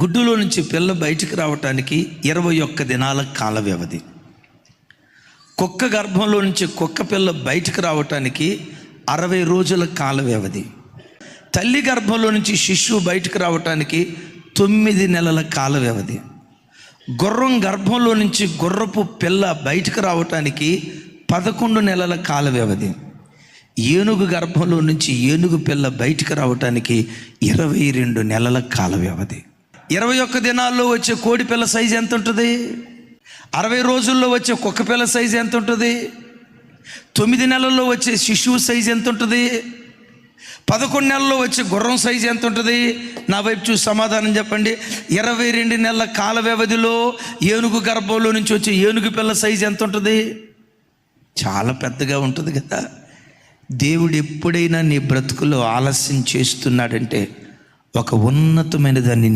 గుడ్డులో నుంచి పిల్ల బయటికి రావటానికి 21 దినాల కాల వ్యవధి. కుక్క గర్భంలో నుంచి కుక్క పిల్ల బయటికి రావటానికి 60 రోజుల కాల వ్యవధి. తల్లి గర్భంలో నుంచి శిశువు బయటికి రావటానికి 9 నెలల కాల వ్యవధి. గుర్రం గర్భంలో నుంచి గుర్రపు పిల్ల బయటికి రావటానికి 11 నెలల కాల వ్యవధి. ఏనుగు గర్భంలో నుంచి ఏనుగు పిల్ల బయటికి రావటానికి 22 నెలల కాల వ్యవధి. 21 దినాల్లో వచ్చే కోడి పిల్ల సైజు ఎంత ఉంటుంది? 60 రోజుల్లో వచ్చే కుక్క పిల్ల సైజు ఎంత ఉంటుంది? 9 నెలల్లో వచ్చే శిశువు సైజు ఎంత ఉంటుంది? 11 నెలల్లో వచ్చే గుర్రం సైజు ఎంత ఉంటుంది? నా వైపు చూసి సమాధానం చెప్పండి. 22 నెలల కాల వ్యవధిలో ఏనుగు గర్భంలో నుంచి వచ్చే ఏనుగు పిల్ల సైజు ఎంత ఉంటుంది? చాలా పెద్దగా ఉంటుంది కదా. దేవుడు ఎప్పుడైనా నీ బ్రతుకులో ఆలస్యం చేస్తున్నాడంటే ఒక ఉన్నతమైన దాన్ని